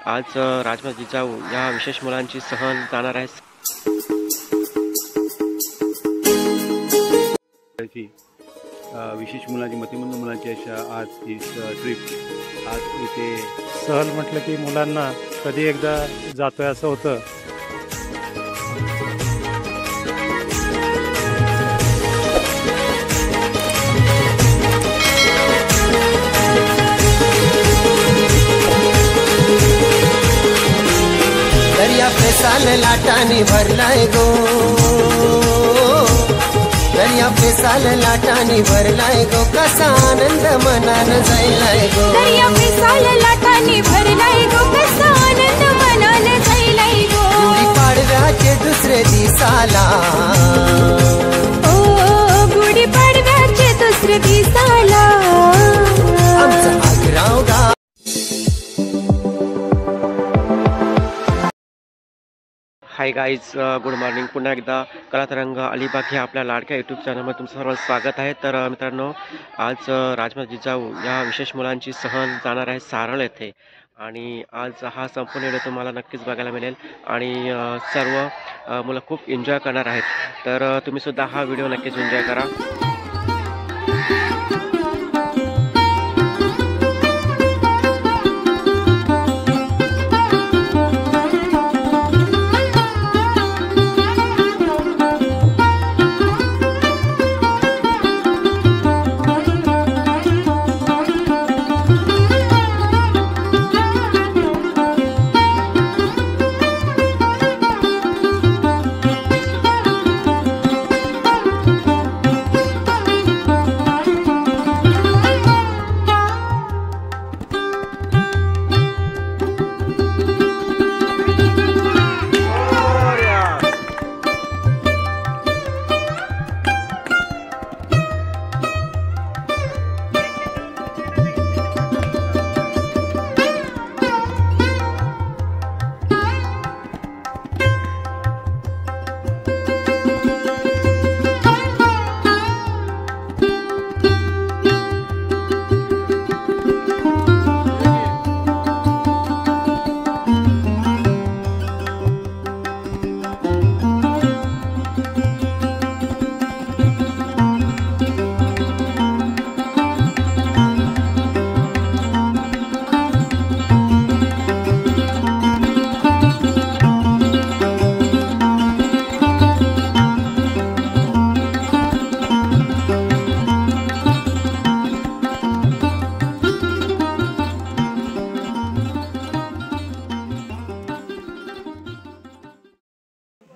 आज राजमाता जिजाऊ या विशेष मुलांची सहल जाणार आहे। विशेष मुलांची मतिमंद मुलांची अशा आज ही ट्रिप आज इथे सहल म्हटलं की मुलांना कधी एकदा जातोय असं होतं। दरिया पे साल लाटानी भरलाय गो, दरिया पे साल लाटानी भरलाय गो, कसा आनंद मनान जायलाय गो। दरिया पे साल लाटानी भरलाय गो, कसा आनंद मनान जायलाय गो। गुढी पाडव्याचे दुसरे दिसाला, ओ गुढी पाडव्याचे दुसरे दिसाला आमचा आग्राव गा। Hi guys, good morning. पुन्हा एकदा कलातरंग अलिबाग हे आपल्या लाडक्या यूट्यूब चॅनलमध्ये तुमचं सर्वांचं स्वागत आहे। तर मित्रांनो, आज राजमाता जिजाऊ या विशेष मुलांची सहल जाणार आहे सारळ येथे आणि आज हा संपूर्ण व्हिडिओ तुम्हाला नक्कीच बघायला मिळेल आणि सर्व मुलं खूप एन्जॉय करणार आहेत। तर तुम्ही सुद्धा हा व्हिडिओ नक्कीच एन्जॉय करा।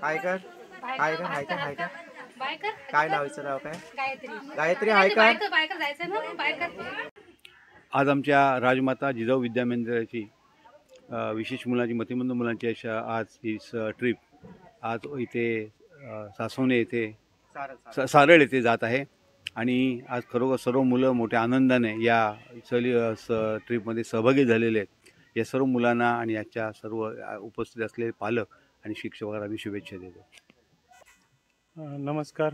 हाय कर काय नावाचं नाव काय? गायत्री हाय कर। आज आमच्या राजमाता जिजाऊ विद्या मंदिराची विशेष मुलांची मतिमंद मुलांची अशा आज ही ट्रिप आज इथे सासवणे येथे सारळ येथे जात आहे आणि आज खरोखर सर्व मुलं मोठ्या आनंदाने या ट्रिपमध्ये सहभागी झालेले आहेत। या सर्व मुलांना आणि याच्या सर्व उपस्थित असलेले पालक आणि शिक्षकांना आम्ही शुभेच्छा देतो। नमस्कार।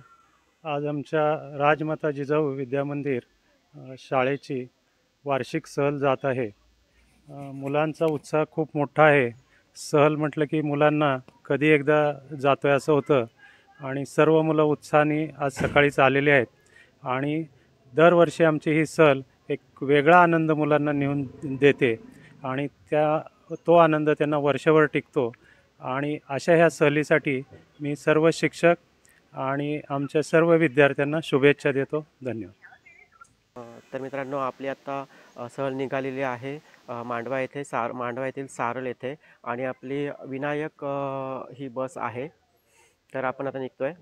आज आमच्या राजमाता जिजाऊ विद्या मंदिर शाळेची वार्षिक सहल जात आहे। मुलांचा उत्साह खूप मोठा आहे। सहल म्हटलं की मुलांना कधी एकदा जातोय असं होतं आणि सर्व मुलं उत्साहाने आज सकाळीच आलेले आहेत आणि दरवर्षी आमची ही सहल एक वेगळा आनंद मुलांना नेऊन देते आणि तो आनंद त्यांना वर्षभर टिकतो आणि अशा ह्या सहलीसाठी मी सर्व शिक्षक आणि आमच्या सर्व विद्यार्थ्यांना शुभेच्छा देतो। धन्यवाद। तर मित्रांनो, आपली आता सहल निघालेली आहे मांडवा येथे मांडवा येथील सारळ येथे आणि आपली विनायक ही बस आहे। तर आपण आता निघतोय।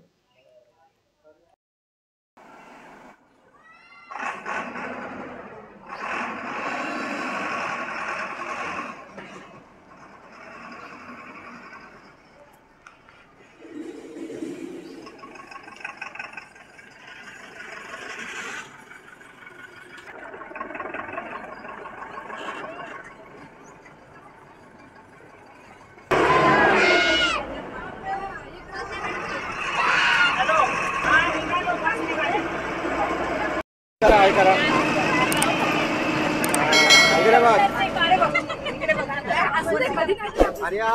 आर्या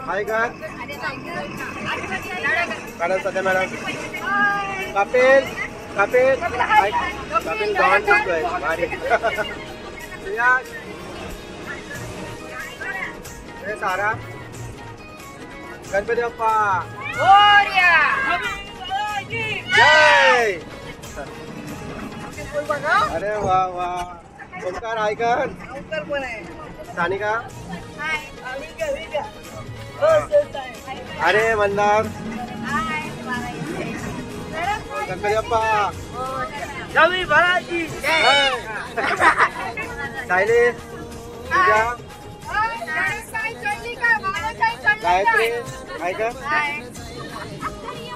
हाय का मॅडम सध्या मॅडम कपिल कपिल कपिल गॉन दिसतोय भारी सारा गणपती बाप्पा जय अरे वा वा ओंकार ऐकर सानिका अरे मंदार गणपती बाप्पा सायली पूजा गायत्री ऐकर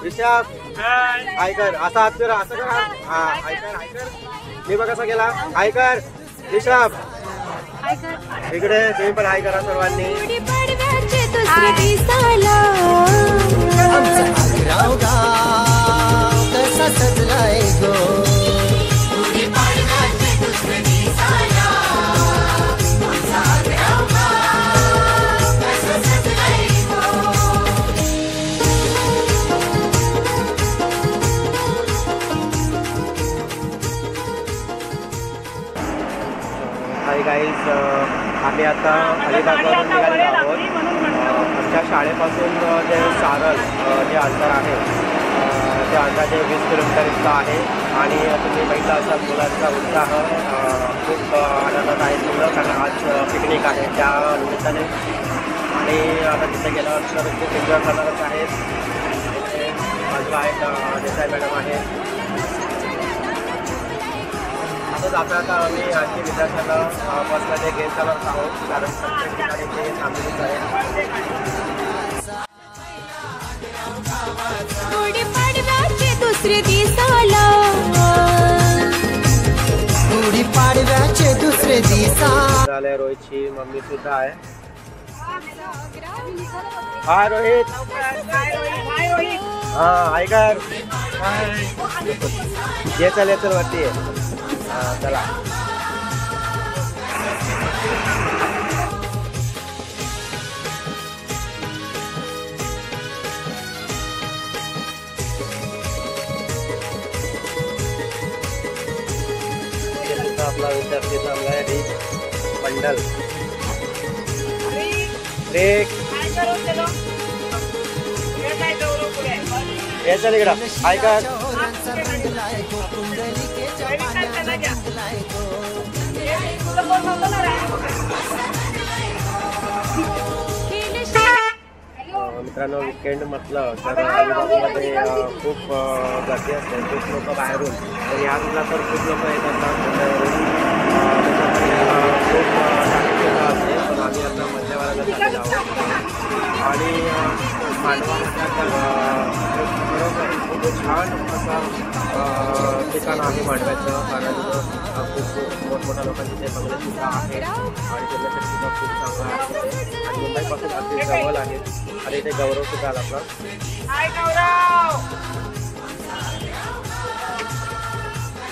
ऋषभ ऐकर असा हात फिरा असं करा हा ऐकर ऐकर मी बघ कसा गेला ऐकर ऋषभ इकडे तुम्ही पण हाय करा सर्वांनी हाय गाईज आम्ही आता अलिबागवरून निघालेलो आहोत आमच्या शाळेपासून जे सारल जे अंतर आहे ते अंदाजे 20 किलोमीटर इतकं आहे आणि तुम्ही बघितलं असाल मुलांचा उत्साह खूप आनंदात आहे मुलं कारण आज पिकनिक आहे त्या निमित्ताने आणि आता तिथे गेल्यावर तर खूप एन्जॉय करणारच आहेत बाजूला आहेत देसाई मॅडम आहेत आता आता आम्ही आणखी विद्यार्थ्यांना बसमध्ये घेत जाणार आहोत कारण प्रत्येक ठिकाणी ते थांबलेच आहे दुसरे दिसाला गुढीपाडव्याचे दुसरे दिसा रोहितची मम्मी सुद्धा आहे हाय रोहित हा ऐकर ये चल वरती आहे चला आपला विद्यार्थी थांबलाय मंडल ये चल इकडं ऐका मित्रांनो वीकेंड म्हटलं तर अलिबागमध्ये खूप गर्दी असते खूप लोक बाहेरून तर या रूटला तर खूप लोक येत असतात खूप असते पण आम्ही आता मध्यवाराला चाललेलो आहोत आणि मांडवा म्हटलं तर खरोखर खूप छान असं ठिकाण आहे मांडव्याचं कारण खूप मोठमोठ्या लोकांचे ते बंगलेसुद्धा आहे आणि फिरण्यासाठी सुद्धा खूप चांगलं आहे आणि मुंबईपासून अगदी जवळ आहे आणि इथे गौरव सुद्धा आला आपला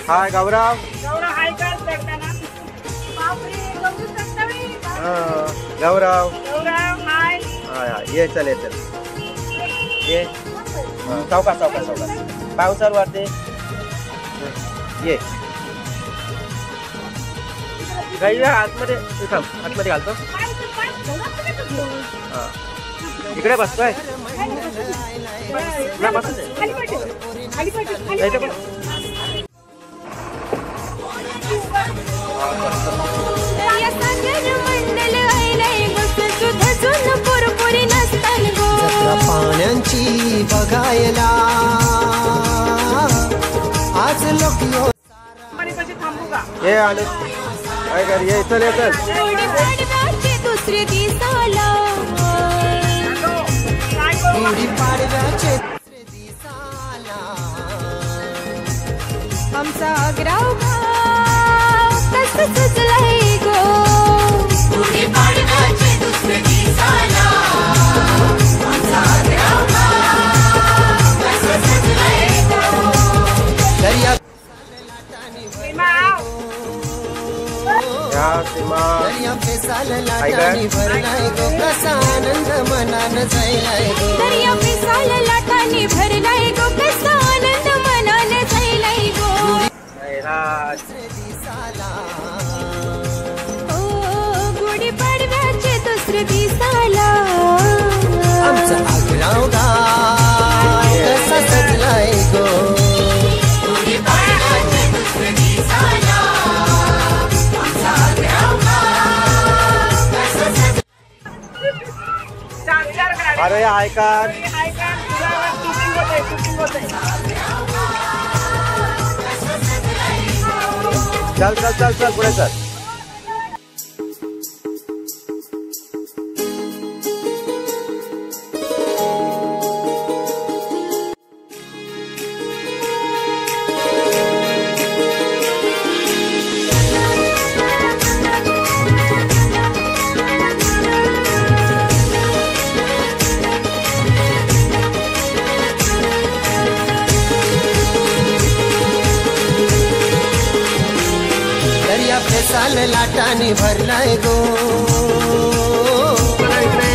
हाय गौरव गौरव हाय हाय ये चल ये चल ये सावकाश सावकाश सावकाश पावसावर वाटते ये गाईला आतमध्ये थांब आतमध्ये घालतो हां इकडे बसतोय ना बसत पाण्याची बघायला आज लोक ये आले काय कर ये चल चल दुसरे दिसाला गुढीपाडव्याचे आमचा ग्राव कसं सुचलंय गो गुढीपाडव्याचे दुसरे दिसाला आमचा ग्राव कसं सुचलंय गो दर्या या सीमा दर्या लाटानी भरलाय गो कसा आनंद मनान जायलाय गो दर्या पिसाल लाटांनी भरलाय गो कसा आनंद मनान जायलाय गो ओ गुढी पाडव्याचे दुसरे दिसाला आमचा आग्राव गाव कसा सजलाय गो अरे ऐका चल चल चल चल पुढे चल. साल लाटाने भरलाय गो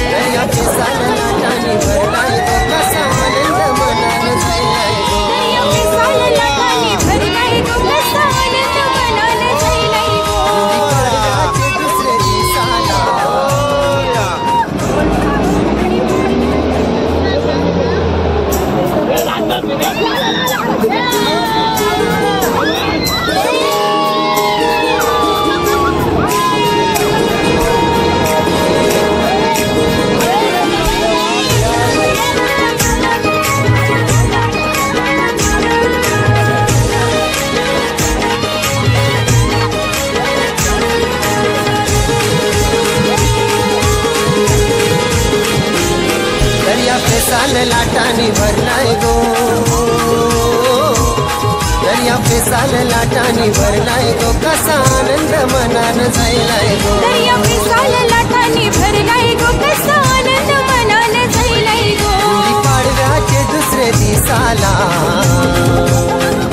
दर्याचे साल लाटाने भरलाय गो कसा आनंद मनान जायलाय गो दर्या पिसाल लाटांनी भरलाय गो कसा आनंद मनान जायलाय गो पाडव्याचे दुसरे दिसाला साल लाटाने भरलाय गो दर्या पे साल लाटाने भरलाय गो कसा आनंद मनान जायलाय गो दर्या पिसाल लाटांनी भरलाय गो कसा आनंद मनान जायलाय गो गुढी पाडव्याचे दुसरे दिसाला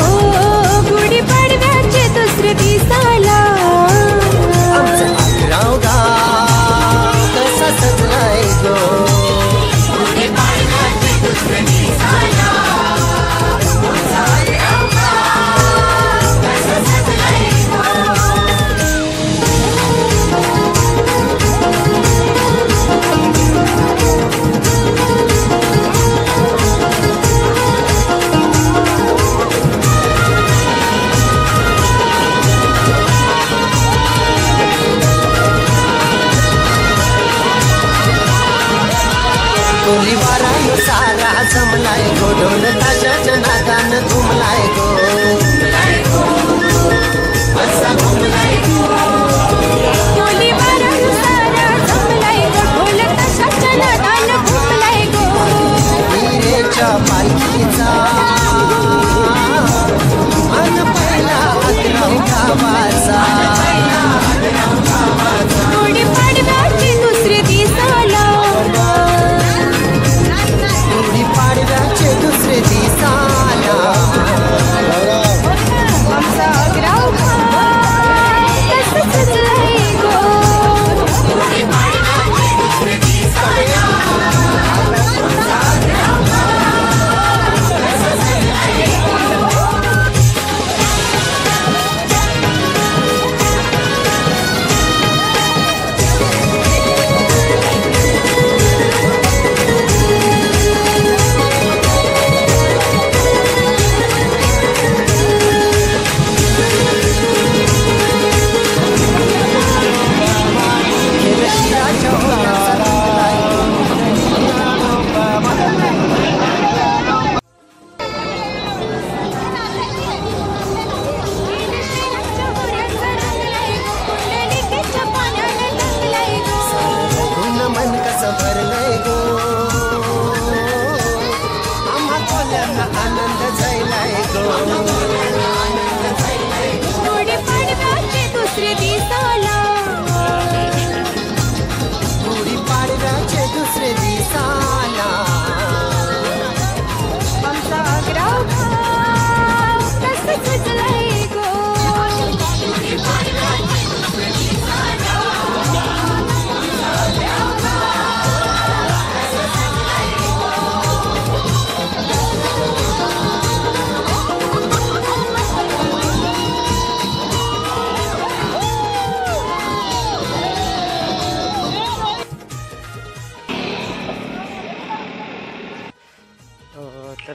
ओ गुढी पाडव्याचे दुसरे दिसाला आमचा आग्राव गाव कसा सजलाय गो सारा जमलाय गो ढोल ताशाच्या नादान घुमलाय गो असा घुमलाय टोली वारा सारा जमलाय गो ढोल ताशाच्या नादान घुमलाय गो हिरेच्या पालखीचा मन पहिला अग्रव गावाचा गुढी पाडव्याची दुसरी दिसाला गुढी पाडव्याचे दुसरे दिसाला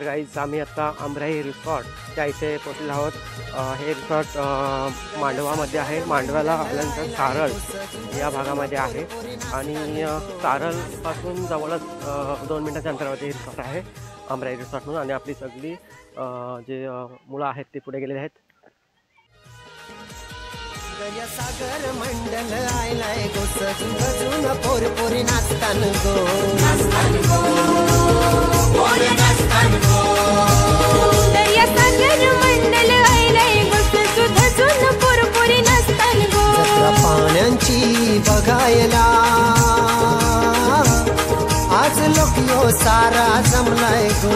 तर गाईज आम्ही आत्ता आमराई रिसॉर्टच्या इथे पोचलेलो आहोत. हे रिसॉर्ट मांडवामध्ये आहे. मांडव्याला आल्यानंतर सारळ या भागामध्ये आहे आणि सारळपासून जवळच 2 मिनिटाच्या अंतरावरती हे रिसॉर्ट आहे आमराई रिसॉर्ट म्हणून. आणि आपली सगळी जे मुलं आहेत ते पुढे गेलेले आहेत. सागर मंडल आयलाय गो सजून गजून पोर पोरी नाचतान गो दर्या सागर मंडल आयलाय गो सजून गजून पोर पोरी नाचतान गो. जत्रा पाण्यांची बघायला आज लोक यो सारा जमलाय गो.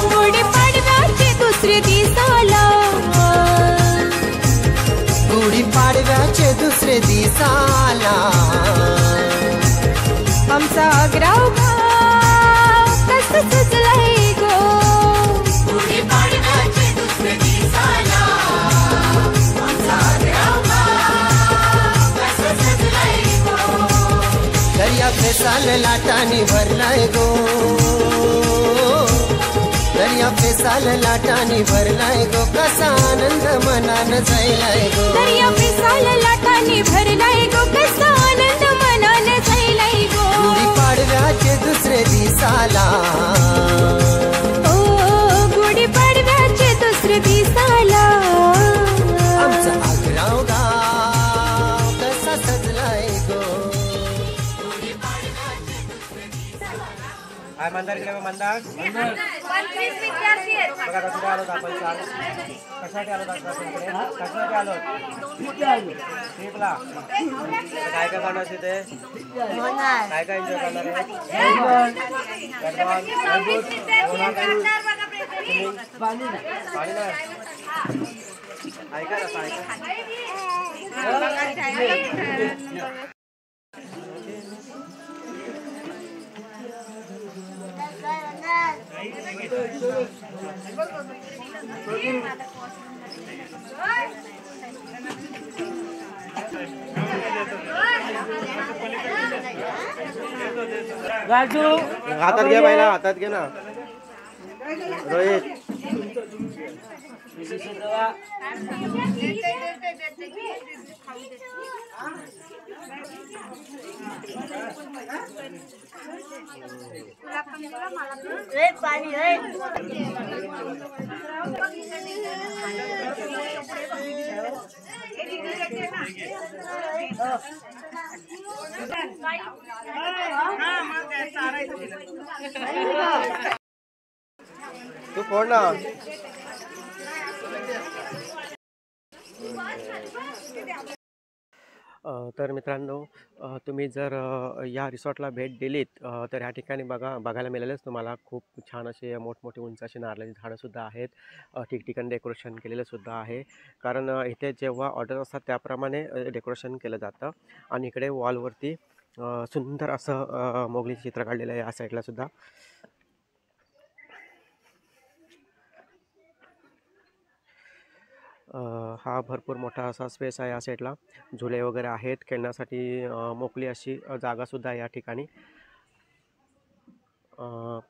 गुढी पाडव्याचे दुसरे दिसाला गुढी पाडव्याचे दुसरे दिसाला आमचा अग्राव कसं सजलाय गो. गुढी पाडव्याचे दुसरे दिसाला आमचा अग्राव कसं सजलाय गो. दर्या फेसाल लाटानी भरलाय गो. दर्या फेसाल लाटानी भरलाय गो. कसा आनंद मनान जायलाय गो. दर्या फेसाल लाटानी भरलाय गो. कसा आनंद मनान जायलाय गो. गुढी पाडव्याचे दुसरे दिसाला ओ गुढी पाडव्याचे दुसरे दिसाला आमचा आग्राव गाव कसा सजलाय गो. हाय मंदार इकडे बघ, मंदार 25 विद्यार्थी आहेत. बघा आता कुठे आलो आपण चाल कशासाठी आलो आता इकडे कशासाठी आलो ट्रिपला काय काय करणार तिथे काय काय एन्जॉय करणार आहे पाणी नाही ऐका ना ऐका हातात घे पहिला हातात घे ना रोहित तू फोड ना तर मित्रांनो तुम्ही जर या रिसॉर्टला भेट दिलीत तर ह्या ठिकाणी बघायला मिळालेच तुम्हाला खूप छान असे मोठमोठे उंच असे नारळाची झाडंसुद्धा आहेत. ठिकठिकाणी डेकोरेशन केलेलं सुद्धा आहे कारण इथे जेव्हा ऑर्डर असतात त्याप्रमाणे डेकोरेशन केलं जातं. आणि इकडे वॉलवरती सुंदर असं मोगलीचे चित्र काढलेलं आहे या साईडला सुद्धा. हा भरपूर मोठा असा स्पेस आहे या साईडला. झुले वगैरे आहेत खेळण्यासाठी मोकळी अशी जागासुद्धा आहे या ठिकाणी.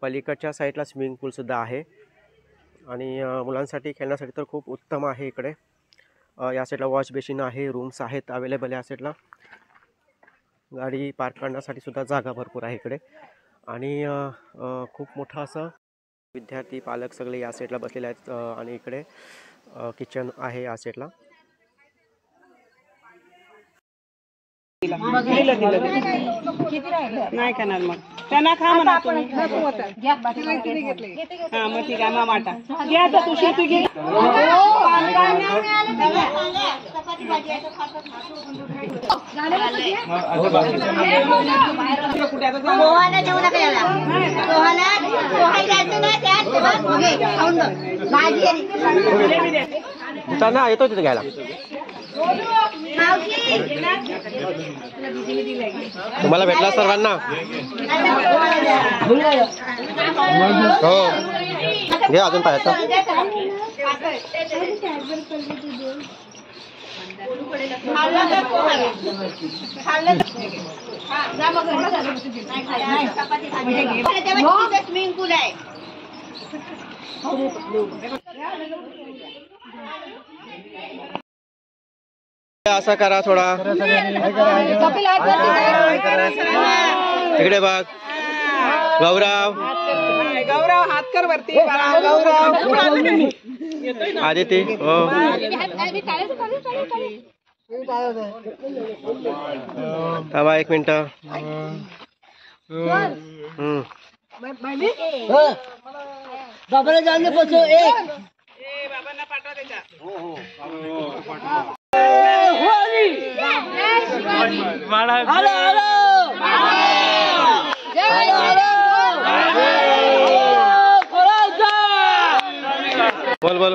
पलीकडच्या साईडला स्विमिंग पूलसुद्धा आहे आणि मुलांसाठी खेळण्यासाठी तर खूप उत्तम आहे इकडे. या साईडला वॉश बेसिन आहे, रूम्स आहेत अवेलेबल या साईडला. गाडी पार्क करण्यासाठी सुद्धा जागा भरपूर आहे इकडे. आणि खूप मोठं असं विद्यार्थी पालक सगळे या साईडला बसलेले आहेत. आणि इकडे किचन आहे या साईडला. नाही खाणार मग त्यांना खा म्हणा तुम्ही. हा मग ठीक आहे. मग वाटा घे आता तू शेती घे. त्यांना येतो तिथे घ्यायला. तुम्हाला भेटला सर्वांना हो घे अजून पाहायचं. स्विमिंग पूल आहे. असा करा थोडा. इकडे बघ. गौरव गौरव हात कर वरती. गौरव आदिती. हो थांबा 1 मिनिट. बाबाला जाऊन पोचो. बाबांना पाठवा त्याच्या. बोल बोल.